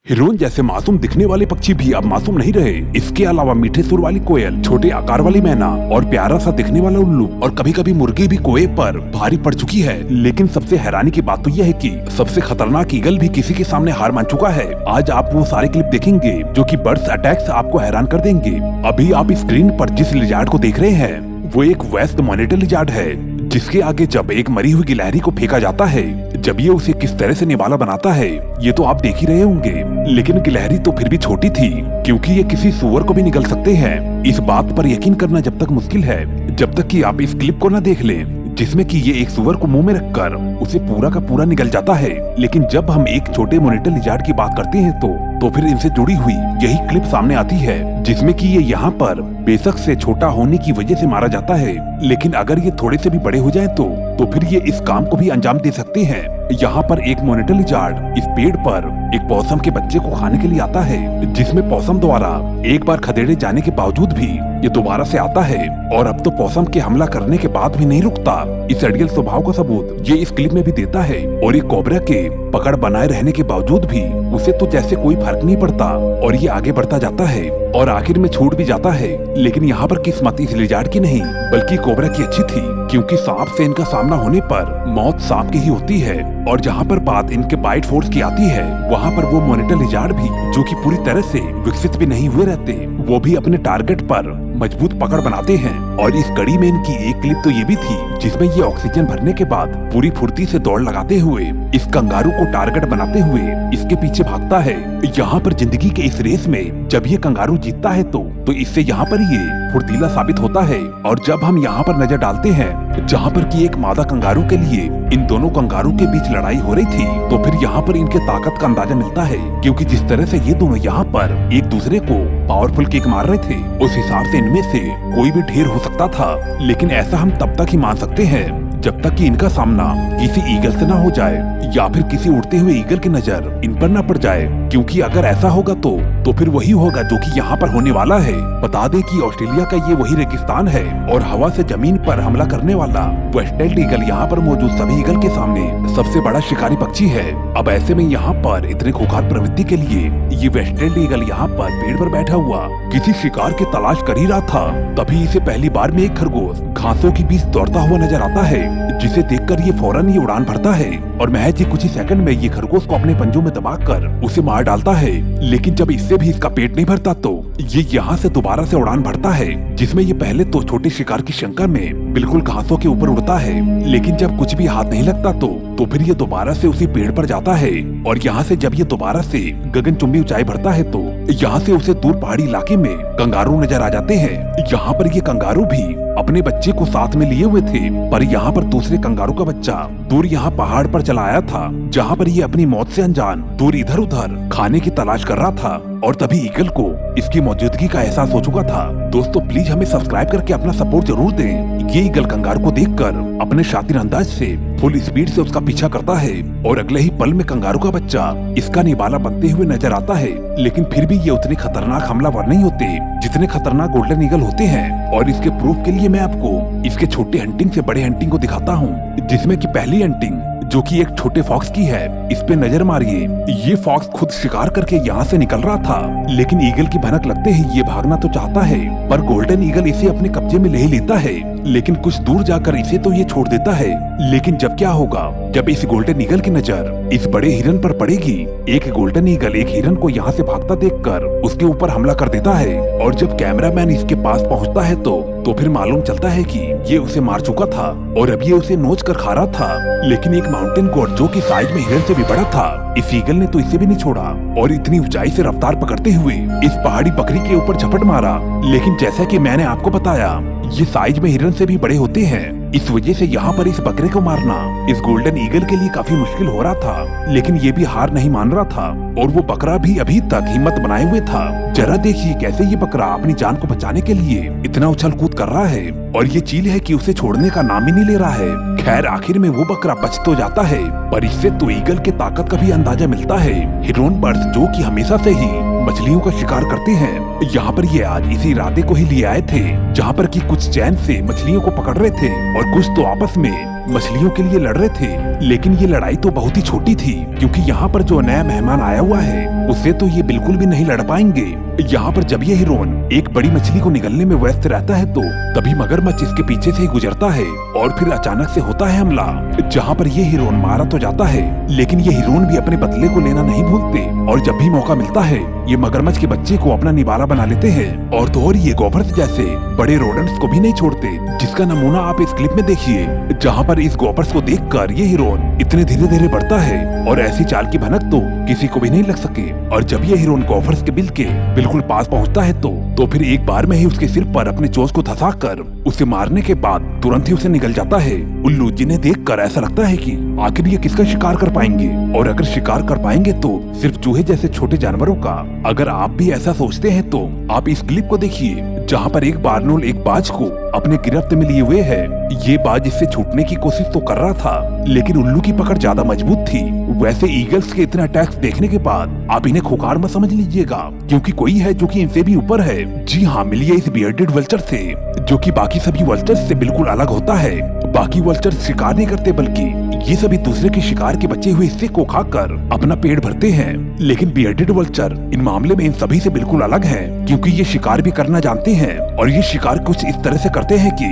हिरन जैसे मासूम दिखने वाले पक्षी भी अब मासूम नहीं रहे। इसके अलावा मीठे सुर वाली कोयल, छोटे आकार वाली मैना और प्यारा सा दिखने वाला उल्लू और कभी कभी मुर्गी भी कोए पर भारी पड़ चुकी है। लेकिन सबसे हैरानी की बात तो यह है कि सबसे खतरनाक ईगल भी किसी के सामने हार मान चुका है। आज आप वो सारे क्लिप देखेंगे जो कि बर्ड्स अटैक्स आपको हैरान कर देंगे। अभी आप स्क्रीन पर जिस लिजार्ड को देख रहे हैं वो एक वेस्ट मॉनिटर लिजार्ड है, जिसके आगे जब एक मरी हुई गिलहरी को फेंका जाता है, जब ये उसे किस तरह से निवाला बनाता है ये तो आप देख ही रहे होंगे। लेकिन गिलहरी तो फिर भी छोटी थी, क्योंकि ये किसी सूअर को भी निगल सकते हैं। इस बात पर यकीन करना जब तक मुश्किल है जब तक कि आप इस क्लिप को न देख लें, जिसमें कि ये एक सूअर को मुंह में रखकर उसे पूरा का पूरा निगल जाता है। लेकिन जब हम एक छोटे मॉनिटर लिजार्ड की बात करते हैं तो फिर इनसे जुड़ी हुई यही क्लिप सामने आती है, जिसमें कि ये यहाँ पर बेशक से छोटा होने की वजह से मारा जाता है, लेकिन अगर ये थोड़े से भी बड़े हो जाएं तो फिर ये इस काम को भी अंजाम दे सकते हैं। यहाँ पर एक मॉनिटर लिजार्ड इस पेड़ पर एक पॉसम के बच्चे को खाने के लिए आता है, जिसमें पॉसम द्वारा एक बार खदेड़े जाने के बावजूद भी ये दोबारा से आता है और अब तो पॉसम के हमला करने के बाद भी नहीं रुकता। इस अड़ियल स्वभाव का सबूत ये इस क्लिप में भी देता है और ये कोबरा के पकड़ बनाए रहने के बावजूद भी उसे तो जैसे कोई फर्क नहीं पड़ता और ये आगे बढ़ता जाता है और आखिर में छूट भी जाता है। लेकिन यहाँ पर किस्मत इस लिजार्ड की नहीं बल्कि कोबरा की अच्छी थी, क्योंकि सांप से इनका सामना होने पर मौत सांप की ही होती है। और जहाँ पर बात इनके बाइट फोर्स की आती है वहाँ पर वो मॉनिटर लिजार्ड भी, जो कि पूरी तरह से विकसित भी नहीं हुए रहते, वो भी अपने टारगेट पर मजबूत पकड़ बनाते हैं। और इस कड़ी में इनकी एक क्लिप तो ये भी थी जिसमें ये ऑक्सीजन भरने के बाद पूरी फुर्ती से दौड़ लगाते हुए इस कंगारू को टारगेट बनाते हुए इसके पीछे भागता है। यहाँ पर जिंदगी के इस रेस में जब ये कंगारू जीतता है तो इससे यहाँ पर ये फुर्तीला साबित होता है। और जब हम यहाँ पर नजर डालते हैं जहाँ पर कि एक मादा कंगारू के लिए इन दोनों कंगारू के बीच लड़ाई हो रही थी, तो फिर यहाँ पर इनके ताकत का अंदाजा मिलता है, क्योंकि जिस तरह से ये दोनों यहाँ पर एक दूसरे को पावरफुल किक मार रहे थे उस हिसाब से इनमें से कोई भी ढेर हो सकता था। लेकिन ऐसा हम तब तक ही मान सकते हैं जब तक कि इनका सामना किसी ईगल से ना हो जाए या फिर किसी उड़ते हुए ईगल की नजर इन पर ना पड़ जाए, क्योंकि अगर ऐसा होगा तो फिर वही होगा जो कि यहाँ पर होने वाला है। बता दें कि ऑस्ट्रेलिया का ये वही रेगिस्तान है और हवा से जमीन पर हमला करने वाला वेस्ट ईगल यहाँ पर मौजूद सभी ईगल के सामने सबसे बड़ा शिकारी पक्षी है। अब ऐसे में यहाँ पर इतने खुखार प्रवृत्ति के लिए ये वेस्ट ईगल यहाँ पर पेड़ पर बैठा हुआ किसी शिकार की तलाश कर ही रहा था, तभी इसे पहली बार में एक खरगोश घासों के बीच दौड़ता हुआ नजर आता है, जिसे देखकर ये फौरन ही उड़ान भरता है और महज ही कुछ ही सेकंड में ये खरगोश को अपने पंजों में दबाकर उसे मार डालता है। लेकिन जब इससे भी इसका पेट नहीं भरता तो ये यहाँ से दोबारा से उड़ान भरता है, जिसमें ये पहले तो छोटे शिकार की शंका में बिल्कुल घासों के ऊपर उड़ता है, लेकिन जब कुछ भी हाथ नहीं लगता तो फिर ये दोबारा से उसी पेड़ पर जाता है। और यहाँ से जब ये दोबारा से गगनचुंबी ऊंचाई भरता है तो यहाँ से उसे दूर पहाड़ी इलाके में कंगारू नजर आ जाते हैं। यहाँ पर ये कंगारू भी अपने बच्चे को साथ में लिए हुए थे, पर यहाँ पर दूसरे कंगारू का बच्चा दूर यहाँ पहाड़ पर चला आया था, जहाँ पर ये अपनी मौत से अनजान दूर इधर उधर खाने की तलाश कर रहा था। और तभी ईगल को इसकी मौजूदगी का एहसास हो चुका था। दोस्तों प्लीज हमें सब्सक्राइब करके अपना सपोर्ट जरूर दें। ये ईगल कंगारू को देखकर अपने शातिर अंदाज से फुल स्पीड से उसका पीछा करता है और अगले ही पल में कंगारू का बच्चा इसका निवाला बनते हुए नजर आता है। लेकिन फिर भी ये उतने खतरनाक हमलावर नहीं होते जितने खतरनाक गोल्डन ईगल होते हैं। और इसके प्रूफ के लिए मैं आपको इसके छोटे हंटिंग से बड़े हंटिंग को दिखाता हूँ, जिसमें कि पहली हंटिंग जो कि एक छोटे फॉक्स की है, इस पे नजर मारिए। ये फॉक्स खुद शिकार करके यहाँ से निकल रहा था, लेकिन ईगल की भनक लगते ही ये भागना तो चाहता है, पर गोल्डन ईगल इसे अपने कब्जे में ले ही लेता है। लेकिन कुछ दूर जाकर इसे तो ये छोड़ देता है। लेकिन जब क्या होगा, जब इस गोल्डन ईगल की नजर इस बड़े हिरन पर पड़ेगी, एक गोल्डन ईगल एक हिरन को यहाँ से भागता देखकर उसके ऊपर हमला कर देता है। और जब कैमरामैन इसके पास पहुँचता है तो फिर मालूम चलता है कि ये उसे मार चुका था और अब ये उसे नोच कर खा रहा था। लेकिन एक माउंटेन गोट जो कि साइज में हिरन से भी बड़ा था, इस ईगल ने तो इसे भी नहीं छोड़ा और इतनी ऊंचाई से रफ्तार पकड़ते हुए इस पहाड़ी बकरी के ऊपर झपट मारा। लेकिन जैसा कि मैंने आपको बताया, ये साइज में हिरन से भी बड़े होते हैं, इस वजह से यहाँ पर इस बकरे को मारना इस गोल्डन ईगल के लिए काफी मुश्किल हो रहा था। लेकिन ये भी हार नहीं मान रहा था और वो बकरा भी अभी तक हिम्मत बनाए हुए था। जरा देखिए कैसे ये बकरा अपनी जान को बचाने के लिए इतना उछल कूद कर रहा है और ये चील है कि उसे छोड़ने का नाम ही नहीं ले रहा है। खैर आखिर में वो बकरा बच तो जाता है, पर इससे तो ईगल के ताकत का भी अंदाजा मिलता है। हिरन बर्ड्स जो कि हमेशा से ही मछलियों का शिकार करते हैं, यहाँ पर ये आज इसी इरादे को ही लिए आए थे, जहाँ पर कि कुछ चैन से मछलियों को पकड़ रहे थे और कुछ तो आपस में मछलियों के लिए लड़ रहे थे। लेकिन ये लड़ाई तो बहुत ही छोटी थी, क्योंकि यहाँ पर जो नया मेहमान आया हुआ है उससे तो ये बिल्कुल भी नहीं लड़ पाएंगे। यहाँ पर जब ये हिरोन एक बड़ी मछली को निगलने में व्यस्त रहता है तो तभी मगरमच्छ इसके पीछे से ही गुजरता है और फिर अचानक से होता है हमला, जहाँ पर ये हिरोन मारा तो जाता है, लेकिन ये हिरोन भी अपने बदले को लेना नहीं भूलते और जब भी मौका मिलता है ये मगरमच्छ के बच्चे को अपना निवाला बना लेते हैं और तो और ये गोफर्स जैसे बड़े रोडेंट्स को भी नहीं छोड़ते, जिसका नमूना आप इस क्लिप में देखिए, जहाँ पर इस गोफर्स को देखकर ये हिरोन इतने धीरे धीरे बढ़ता है और ऐसी चाल की भनक तो किसी को भी नहीं लग सके। और जब ये हिरोन गोफर्स के बिल के बिल्कुल पास पहुँचता है तो फिर एक बार में ही उसके सिर पर अपने चोंच को धंसाकर उसे मारने के बाद तुरंत ही उसे निगल जाता है। उल्लू, जिन्हें देखकर ऐसा लगता है कि आखिर ये किसका शिकार कर पाएंगे, और अगर शिकार कर पाएंगे तो सिर्फ चूहे जैसे छोटे जानवरों का। अगर आप भी ऐसा सोचते हैं तो आप इस क्लिप को देखिए, जहाँ पर एक बारनोल एक बाज को अपने गिरफ्त में लिए हुए है। ये बाज इससे छूटने की कोशिश तो कर रहा था, लेकिन उल्लू की पकड़ ज्यादा मजबूत थी। वैसे ईगल्स के इतने अटैक्स देखने के बाद आप इन्हें खुकार मत समझ लीजिएगा, क्योंकि कोई है जो कि इनसे भी ऊपर है। जी हाँ, मिलिए इस बियर्डेड वल्चर से, जो कि बाकी सभी वल्चर्स से बिल्कुल अलग होता है। बाकी वल्चर्स शिकार नहीं करते, बल्कि ये सभी दूसरे के शिकार के बचे हुए हिस्से को खाकर अपना पेट भरते हैं। लेकिन बियर्डेड वल्चर इन मामले में इन सभी से बिल्कुल अलग है, क्योंकि ये शिकार भी करना जानते हैं और ये शिकार कुछ इस तरह से करते हैं कि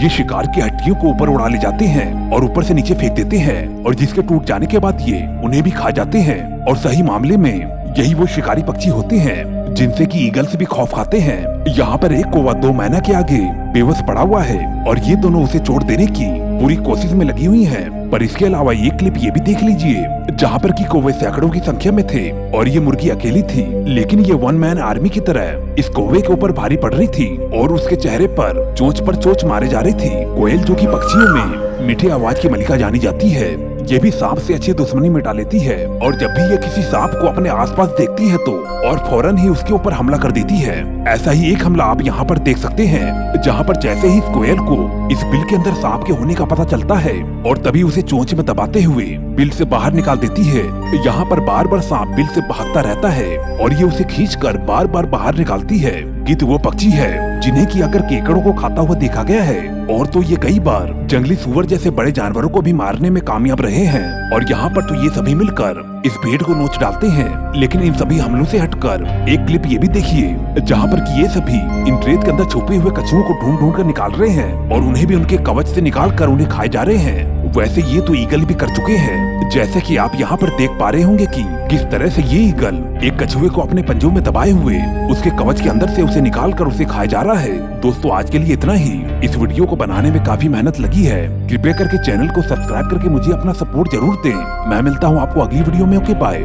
ये शिकार की हड्डियों को ऊपर उड़ा ले जाते हैं और ऊपर से नीचे फेंक देते हैं, और जिसके टूट जाने के बाद ये उन्हें भी खा जाते हैं। और सही मामले में यही वो शिकारी पक्षी होते हैं जिनसे कि ईगल्स भी खौफ खाते हैं। यहाँ पर एक कौवा 2 मैना के आगे बेबस पड़ा हुआ है और ये दोनों उसे चोट देने की पूरी कोशिश में लगी हुई हैं। पर इसके अलावा ये क्लिप ये भी देख लीजिए, जहाँ पर कि कौवे सैकड़ों की संख्या में थे और ये मुर्गी अकेली थी, लेकिन ये 1 मैन आर्मी की तरह इस कौवे के ऊपर भारी पड़ रही थी और उसके चेहरे पर चोंच मारे जा रही थी। कोयल, जो कि पक्षियों में मीठी आवाज की मलिका जानी जाती है, ये भी सांप से अच्छी दुश्मनी मिटा लेती है और जब भी ये किसी सांप को अपने आसपास देखती है तो और फौरन ही उसके ऊपर हमला कर देती है। ऐसा ही एक हमला आप यहाँ पर देख सकते हैं, जहाँ पर जैसे ही इस कोयल को इस बिल के अंदर सांप के होने का पता चलता है और तभी उसे चोंच में दबाते हुए बिल से बाहर निकाल देती है। यहाँ पर बार बार सांप बिल से भागता रहता है और ये उसे खींचकर बार बार बाहर निकालती है। गिद्ध वो पक्षी है जिन्हें कि अगर केकड़ों को खाता हुआ देखा गया है, और तो ये कई बार जंगली सुअर जैसे बड़े जानवरों को भी मारने में कामयाब रहे हैं। और यहाँ पर तो ये सभी मिलकर इस भेड़ को नोच डालते हैं। लेकिन इन सभी हमलों से हटकर एक क्लिप ये भी देखिए, जहाँ पर कि ये सभी इन रेत के अंदर छुपे हुए कछुओं को ढूंढ कर निकाल रहे हैं और उन्हें भी उनके कवच से निकाल कर उन्हें खाए जा रहे हैं। वैसे ये तो ईगल भी कर चुके हैं, जैसे कि आप यहाँ पर देख पा रहे होंगे कि किस तरह से ये ईगल एक कछुए को अपने पंजों में दबाए हुए उसके कवच के अंदर से उसे निकाल कर उसे खाया जा रहा है। दोस्तों, आज के लिए इतना ही। इस वीडियो को बनाने में काफी मेहनत लगी है। कृपया करके चैनल को सब्सक्राइब करके मुझे अपना सपोर्ट जरूर दें। मैं मिलता हूँ आपको अगली वीडियो में। Okay, bye.